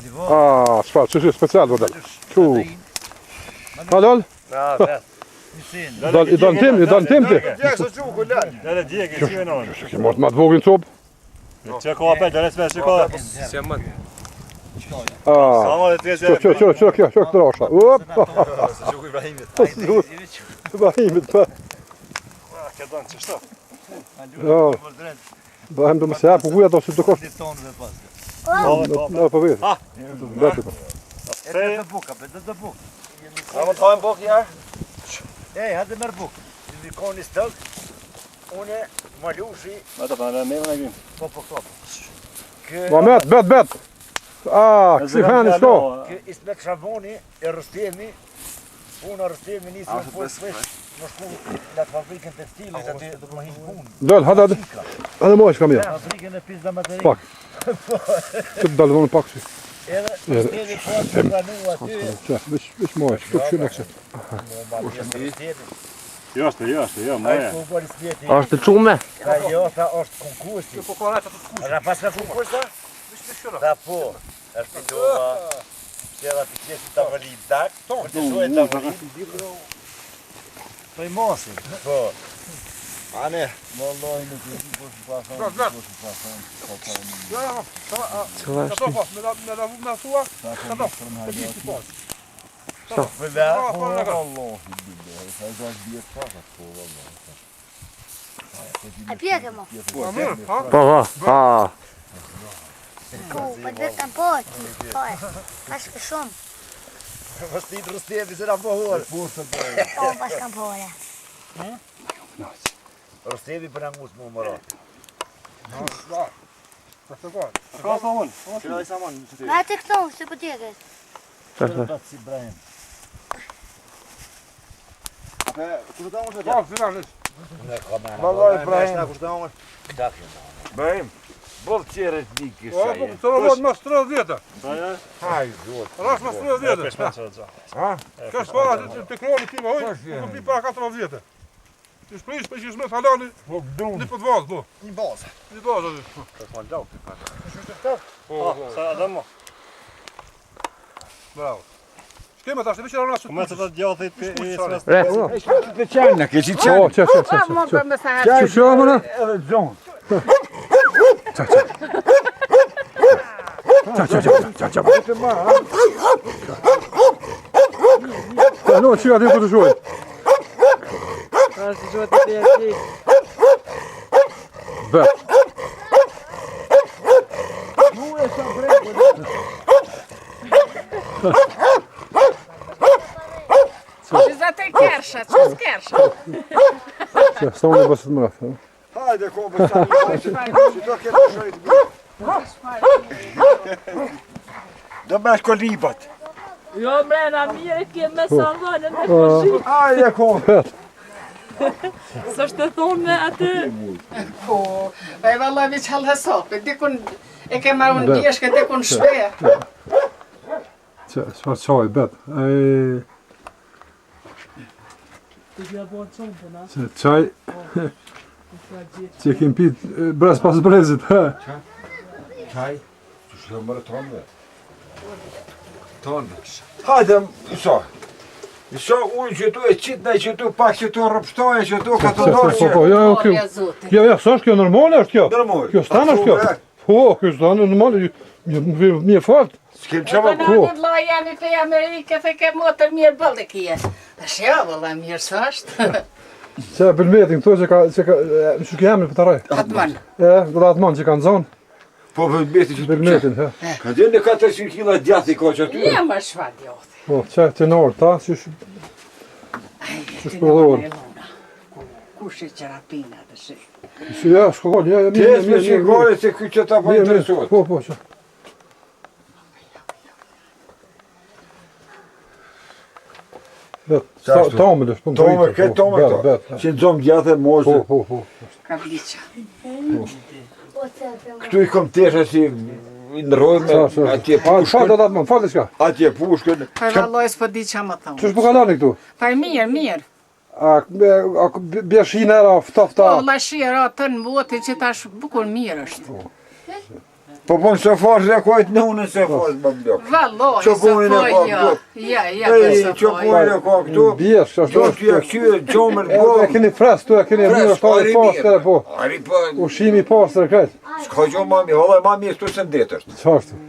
Çfarë, ç'është special vërdal. Çu. Dal. I don tim ti. Djekë së quku, lal. Dere djekë, si e non. Që mort ma të vogin copë. Që ka apet, dere s'me, që ka. Si e mëtë. Sama dhe të Që kjo këtë rasha. Së quku Ibrahimit. Ibrahimit, pa. Këtë donë, që shto? Ibrahim do më se hapë, kuja do si të kosh. Në për vetë. Vetë. Të buka, të buk. A më të hajmë bok jarë? Hajde merr buk. Ti koni stëk. Unë malushi. Ata pa në mevë në gjim. Po. Mohamed, bet. Kësi hani shto. Kë Ismet Shaboni e Rustemi. Puna Rustemi nisi në poshtë. Në shku në fabrikën tekstilit aty do të hiq punë. Dal, hajde. Hajde moj shkam ja. Fabrikën e pizza materi. Pak. Që të dalë vonë pak si. Edhe Rustemi po të pranua aty. Vish moj, këtë në kështë. Jo, moja. Është çume. Ka jo, tha është konkursi. Po ka rata të kushë. Ra pas ka konkursa? Da po. Është fitova. Sjella pikësi ta vali dak. Por të shoj ta vali. Po i mosin. Po. Ane. Wallahi nuk e di kush pa thonë. A pjekë mo. Po. Po vetë kam po. Pas ka shumë. Vështit Rustemi se na pohor. Pas kam po. Rustemi për angus më moro. Ka samon. Qëraj samon. Ma të këto, se ku tjekës. Bat si Ibrahim. Në kamera. Vallahi Ibrahim. Na kushton. Dakë. Ibrahim. Bol qerët një Po, kësaj. të rëllon mas 30 vjetë. Haj, zot. Rash mas 30 vjetë. Ha? Ka shpara të kroni ti më hoj, nuk pi para 14 vjetë. Ti shprish për që shmet halani, Po dun. një për të vazë, po. Një bazë. Një bazë aty. Sa adam mo. Bravo. Shkeme tash, të vishë rëna Kume të të gjathit për i smes. Të qanë, ke si qanë. Që mëna? Edhe zonë. No, që aty ku të shuaj. Bet. Até kersha, ç'është kersha? Që, sta unë e bësët më rafë. Hajde, kombe, sa që do këtë shojtë. Do me shko libat. Jo mrena mirë kemë me sangonën me kushi. Hajde, kombe. S'është të thonë me aty. Po, e valla vi qallë hesape, dikun e ke marrë unë djeshke, dikun shpe. Që, qaj, bet. Të gjë bërë qëmë përna. Që, qaj. Që kem pit brez pas brezit, ha? Qaj? Që shë mërë tonë. Tonë. Hajde, iso. Iso, unë që tu e qitne, që tu pak që tu rëpshtojnë, që tu ka të dorë që... Jo, së është kjo normale është kjo? Normale. Kjo stanë është kjo? Po, kjo stanë normale, mi e falt. S'kem që më... Po, në la jemi për Amerike, fe ke motër mirë bëllë kje. Tash ja, valla mirë së është. Se Belmetin këto që ka, në që kemë për të raj. Atman. Do da Atman që kanë zonë. Po, Belmetin që... Belmetin, ha. Ka dhe në 400 kila djathi ka që aty. Ja, më shfa djothi. Po, që të nërë ta, që shpërdojnë. Kush e qërapina të shi. Ja, shkollë, ja, Tes me shikore se kjo që ta po interesuat. Po, që. Tome dhe shpëmë Tome, këtë tome këto. Që në zomë djathë e mozë. Po. Ka bliqa. Këtu i kom tesha si në rojme, atje pushkën. Falë shka. Atje pushkën. Pa valloj s'po di qa më thonë. Që shpo kalani këtu? Pa mirë. A bjeshin era fta? Po, lashira të në botë që tash bukur mirë është. Po po në farë dhe kojtë në unë se farë më blok. Valloj, Që punën e ka këtu? Ja, Ej, që punën e ka këtu? Bjesh, ashtu Do t'ja këqyë gjomër E gom. keni fres, tu e keni mirë shtari pastër po. Ari po, Ushimi pastër krejt. s'ka gjo mami, hollë mami e s'tu se ndetër. Çfarë?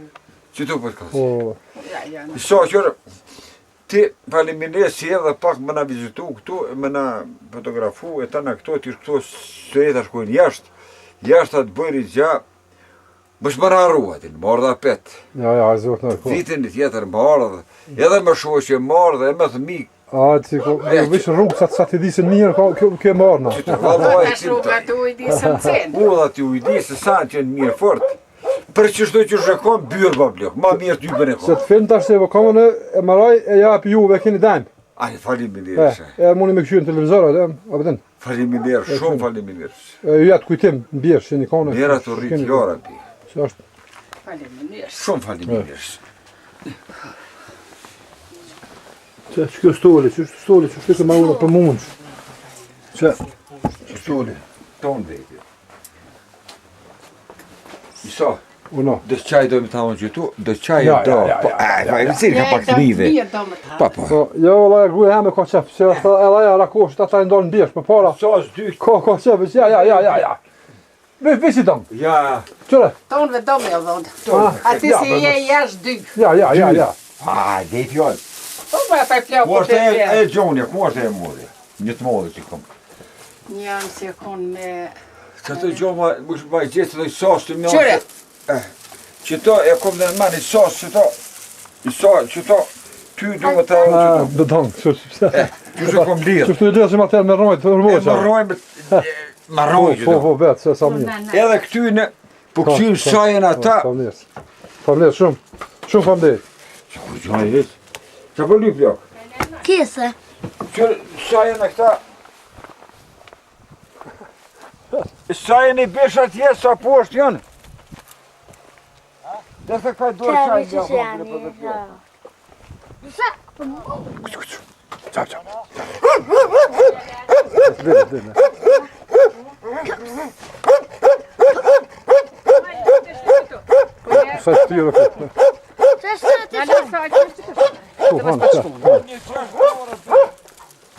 Që tu për t'ka. Po. So qërë, ti faleminderit si edhe pak më na vizitu këtu, më na fotografu e ta na këto, ti këto sëreta shkojnë jashtë. Jashtë atë bëri gja, më shmëra arruatin, më ardha pet. Ja, zot në ko. Vitin një tjetër më ardhë, edhe më shoqe më ardhë, e më thëmi, A, ti ko, vish rrugë sa ti disin mirë, kjo marrë na. që të valloj Tash rruga tu i di së cen. Ulla ti ujdi se sa që në mirë fort. Për që shtoj që shrekon, byrë ba blok, ma mirë ty bën e Se ko. të film tash se kamën e maraj e jap juve keni dajm. Ani faleminderit, E mundi me këshyr në televizor atë, apo den. faleminderit, shumë faleminderit. Ju ja të kujtim, bjesh që një kone. Mera të rritë jora bi, Se është. Faleminderit. shumë faleminderit. Që kjo stoli, që shtë ma unë për mundë. Që stoli. Tonë vejtë. Iso, Uno. dhe qaj do me ta unë që tu, dhe qaj Ja, do, ja, po, e cilë ka pak të mive. Pa, po. Po, jo, la gruja heme ka qef, se është edhe ja rakosh, ata i ndonë bjesh, për para. Sos dy, Ka qef, ja. Visi dom, ja, qëre? Tonë ve domë e dhënë. Ah, Ati si je jashtë dy. Ja. a, dhejt jonë. Po më pa plau Ku po është të e gjonja, ku është e modhe? Një të modhe që kom. Njën se kon me... Që të gjoma, më shë baj gjithë dhe i sos të mjë. Qyre? Që to, e kom dhe në mani sos, që to, që to, ty du më ta unë që to. Do dong, Ju që kom lirë. Që të lirë që ma tërë me rojtë, për E mojë më rojmë, më rojmë që to. Po, vetë, se sa mirë. Edhe këtyne, po këqynë sajën ata. Familjes, shumë familjes. Që ku gjojnë e hitë? Që po lyp jo? Kese. Që sajën e këta. Sajën i bish atje sa poshtë janë. Dhe se ka dorë sajën nga hongre për dhe pjo. Sa shtyre këtë. Ç'është ti? Tu, hanë,